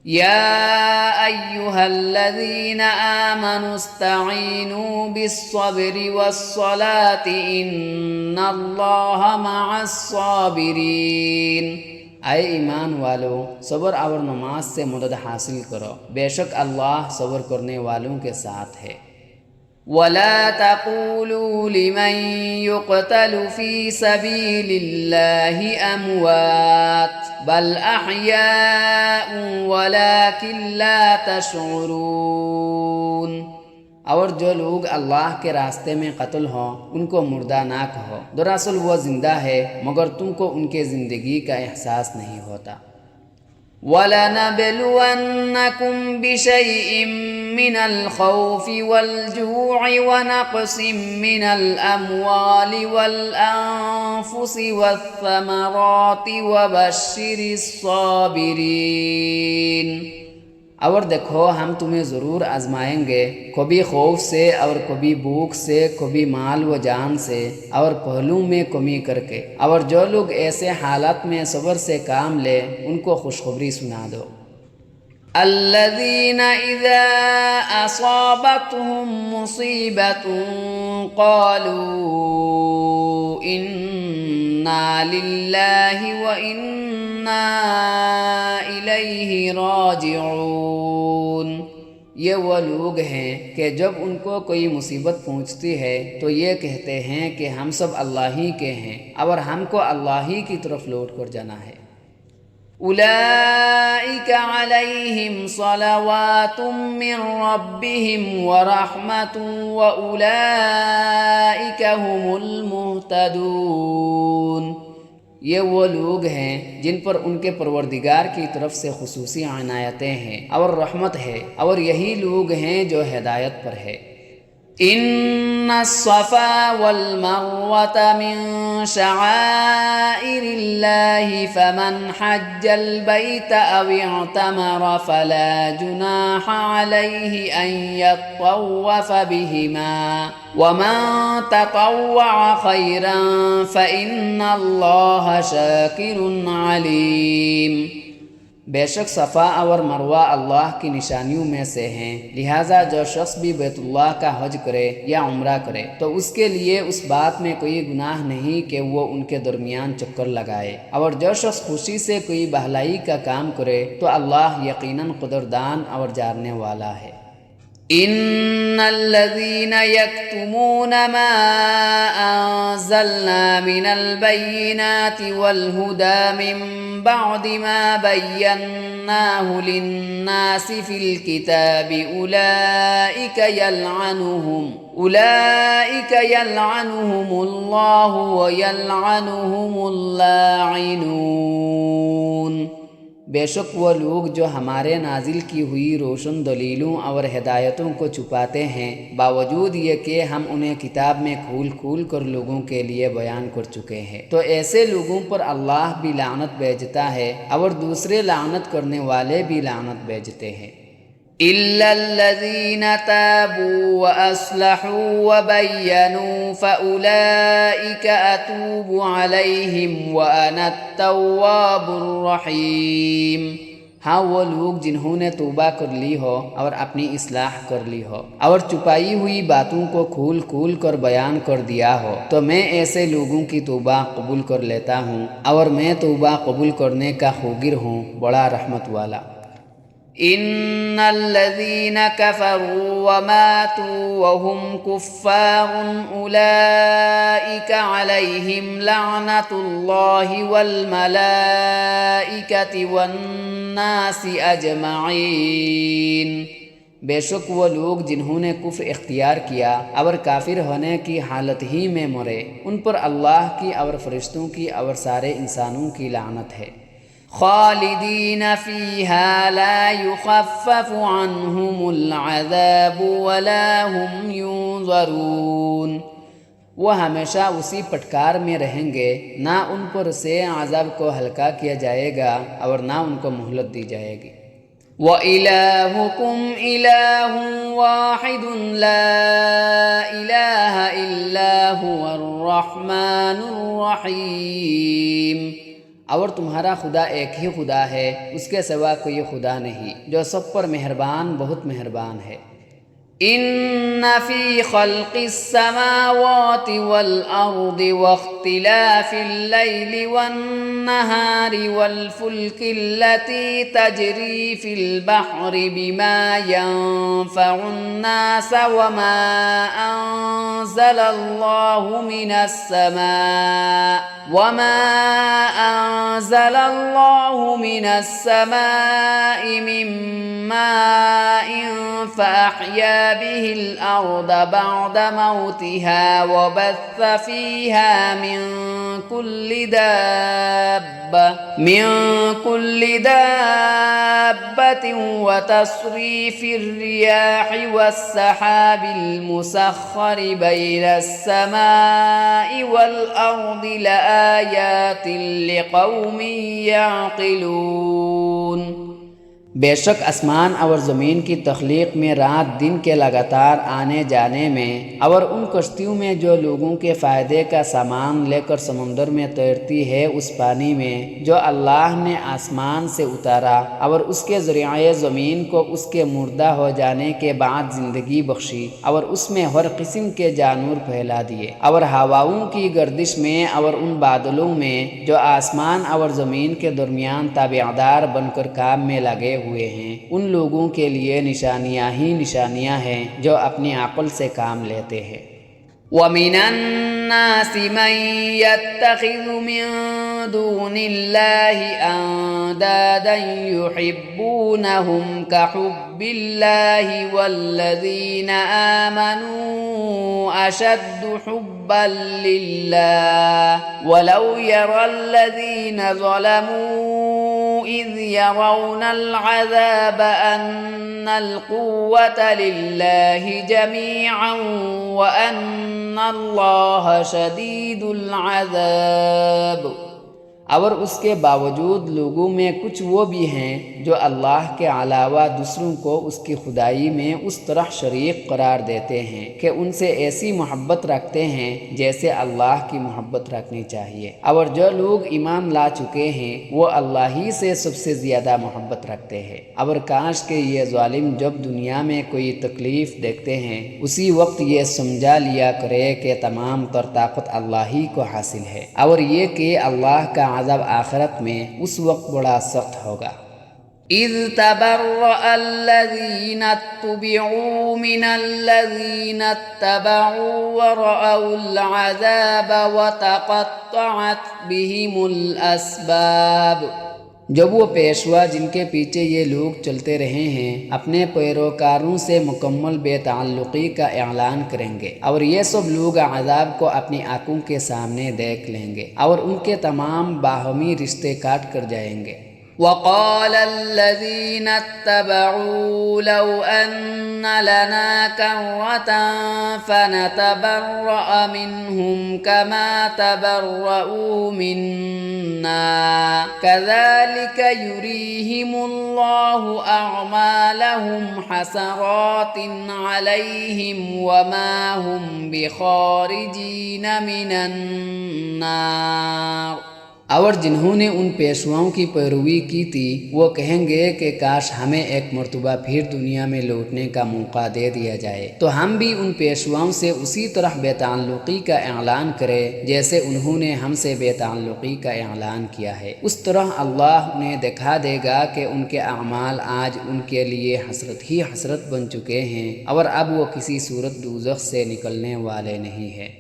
يا أيها الذين آمنوا استعينوا بالصبر والصلاة إن الله مع الصابرين۔ اے ایمان والو، صبر اور نماز سے مدد حاصل کرو، بے شک اللہ صبر کرنے والوں کے ساتھ ہے۔ ولا تقولوا لمن يقتل في سبيل الله أموات بل أحياء ولكن لا تشعرون۔ اور جو لوگ اللہ کے راستے میں قتل ہوں ان کو مردہ نہ کہو، دراصل وہ زندہ ہے مگر تم کو ان کے زندگی کا احساس نہیں ہوتا۔ وَلَنَبْلُوَنَّكُمْ بِشَيْءٍ مِّنَ الْخَوْفِ وَالْجُوعِ وَنَقْصٍ مِّنَ الْأَمْوَالِ وَالْأَنفُسِ وَالثَّمَرَاتِ وَبَشِّرِ الصَّابِرِينَ۔ اور دیکھو ہم تمہیں ضرور آزمائیں گے، کبھی خوف سے اور کبھی بھوک سے، کبھی مال و جان سے اور پہلو میں کمی کر کے، اور جو لوگ ایسے حالات میں صبر سے کام لے ان کو خوشخبری سنا دو۔ الذين إذا أصابتهم مصيبة قالوا إنا لله وإنا إليه راجعون۔ یہ وہ لوگ ہیں کہ جب ان کو کوئی مصیبت پہنچتی ہے تو یہ کہتے ہیں کہ ہم سب اللہ ہی کے ہیں اور ہم کو اللہ ہی کی طرف لوٹ کر جانا ہے۔ أولئك عليهم صلوات من ربهم ورحمة وأولئك هم المهتدون۔ یہ وہ لوگ ہیں جن پر ان کے پروردگار کی طرف سے خصوصی عنایتیں ہیں اور رحمت ہے، اور یہی لوگ ہیں جو ہدایت پر ہے۔ ان الصفا والمروة من شعائر الله فمن حج البيت أو اعتمر فلا جناح عليه أن يطوف بهما ومن تطوع خيرا فإن الله شاكر عليم۔ بے شک صفا اور مروہ اللہ کی نشانیوں میں سے ہیں، لہٰذا جو شخص بھی بیت اللہ کا حج کرے یا عمرہ کرے تو اس کے لیے اس بات میں کوئی گناہ نہیں کہ وہ ان کے درمیان چکر لگائے، اور جو شخص خوشی سے کوئی بھلائی کا کام کرے تو اللہ یقیناً قدردان اور جاننے والا ہے۔ ان الذين يكتمون ما انزلنا من البينات والهدى من بعد ما بيناه للناس في الكتاب اولئك يلعنهم الله ويلعنهم اللاعنون۔ بے شک وہ لوگ جو ہمارے نازل کی ہوئی روشن دلیلوں اور ہدایتوں کو چھپاتے ہیں، باوجود یہ کہ ہم انہیں کتاب میں کھول کھول کر لوگوں کے لیے بیان کر چکے ہیں، تو ایسے لوگوں پر اللہ بھی لعنت بھیجتا ہے اور دوسرے لعنت کرنے والے بھی لعنت بھیجتے ہیں۔ إلا الذين تابوا وأصلحوا وبينوا فأولئك أتوب عليهم وأنا التواب الرحيم۔ ہاں وہ لوگ جنہوں نے توبہ کر لی ہو اور اپنی اصلاح کر لی ہو اور چھپائی ہوئی باتوں کو کھول کھول کر بیان کر دیا ہو تو میں ایسے لوگوں کی توبہ قبول کر لیتا ہوں، اور میں توبہ قبول کرنے کا خوگر ہوں، بڑا رحمت والا۔ ان الذين كفروا وماتوا وهم كفار اولئك عليهم لعنة الله والملائكة والناس اجمعين۔ بے شک وہ لوگ جنہوں نے کفر اختیار کیا اور کافر ہونے کی حالت ہی میں مرے، ان پر اللہ کی اور فرشتوں کی اور سارے انسانوں کی لعنت ہے۔ خالدین فیہا لا یخفف عنہم العذاب ولا هم ینظرون۔ وہ ہمیشہ اسی پٹکار میں رہیں گے، نہ ان پر سے عذاب کو ہلکا کیا جائے گا اور نہ ان کو مہلت دی جائے گی۔ وَإِلَٰهُكُمْ إِلَٰهٌ وَاحِدٌ لَا إِلَٰهَ إِلَّا هُوَ الرَّحْمَٰنُ الرَّحِيمُ۔ اور تمہارا خدا ایک ہی خدا ہے، اس کے سوا کوئی خدا نہیں، جو سب پر مہربان بہت مہربان ہے۔ ان فی خلق السماوات والارض واختلاف اللیل والنہار والفلک التي تجری فی البحر بما ينفع الناس وما انزل اللہ من السماء من ماء فأحيا به الأرض بعد موتها وبث فيها من كل دابة وتصريف الرياح والسحاب المسخر بين السماء والأرض لآيات لقوم يعقلون۔ بے شک آسمان اور زمین کی تخلیق میں، رات دن کے لگاتار آنے جانے میں، اور ان کشتیوں میں جو لوگوں کے فائدے کا سامان لے کر سمندر میں تیرتی ہے، اس پانی میں جو اللہ نے آسمان سے اتارا، اور اس کے ذریعے زمین کو اس کے مردہ ہو جانے کے بعد زندگی بخشی، اور اس میں ہر قسم کے جانور پھیلا دیے، اور ہواؤں کی گردش میں اور ان بادلوں میں جو آسمان اور زمین کے درمیان تابعدار بن کر کام میں لگے ہوئے ہیں، ان لوگوں کے لیے نشانیاں ہی نشانیاں ہیں جو اپنی عقل سے کام لیتے ہیں۔ وَمِنَ النَّاسِ مَن يَتَّخِذُ مِن دُونِ اللَّهِ أَندَادًا يُحِبُّونَهُمْ كَحُبِّ اللَّهِ وَالَّذِينَ آمَنُوا أَشَدُّ حُبًّا لِلَّهِ وَلَوْ يَرَى الَّذِينَ ظَلَمُوا إِذْ يَرَوْنَ الْعَذَابَ أَنَّ الْقُوَّةَ لِلَّهِ جَمِيعًا وَأَنَّ اللَّهَ شَدِيدُ الْعَذَابِ۔ اور اس کے باوجود لوگوں میں کچھ وہ بھی ہیں جو اللہ کے علاوہ دوسروں کو اس کی خدائی میں اس طرح شریک قرار دیتے ہیں کہ ان سے ایسی محبت رکھتے ہیں جیسے اللہ کی محبت رکھنی چاہیے، اور جو لوگ ایمان لا چکے ہیں وہ اللہ ہی سے سب سے زیادہ محبت رکھتے ہیں۔ اور کاش کہ یہ ظالم جب دنیا میں کوئی تکلیف دیکھتے ہیں اسی وقت یہ سمجھا لیا کرے کہ تمام تر طاقت اللہ ہی کو حاصل ہے، اور یہ کہ اللہ کا عذاب آخرت میں اس وقت بڑا سخت ہوگا۔ اذ تبرأ الذین اتبعوا من الذین اتبعوا ورأوا العذاب وتقطعت بهم الاسباب۔ جب وہ پیشوا جن کے پیچھے یہ لوگ چلتے رہے ہیں اپنے پیروکاروں سے مکمل بے تعلقی کا اعلان کریں گے، اور یہ سب لوگ عذاب کو اپنی آنکھوں کے سامنے دیکھ لیں گے، اور ان کے تمام باہمی رشتے کاٹ کر جائیں گے۔ وقال الذين اتبعوا لو أن لنا كرة فنتبرأ منهم كما تبرؤوا منا كذلك يريهم الله أعمالهم حسرات عليهم وما هم بخارجين من النار۔ اور جنہوں نے ان پیشواؤں کی پیروی کی تھی وہ کہیں گے کہ کاش ہمیں ایک مرتبہ پھر دنیا میں لوٹنے کا موقع دے دیا جائے تو ہم بھی ان پیشواؤں سے اسی طرح بے تعلقی کا اعلان کریں جیسے انہوں نے ہم سے بے تعلقی کا اعلان کیا ہے۔ اس طرح اللہ انہیں دکھا دے گا کہ ان کے اعمال آج ان کے لیے حسرت ہی حسرت بن چکے ہیں، اور اب وہ کسی صورت دوزخ سے نکلنے والے نہیں ہیں۔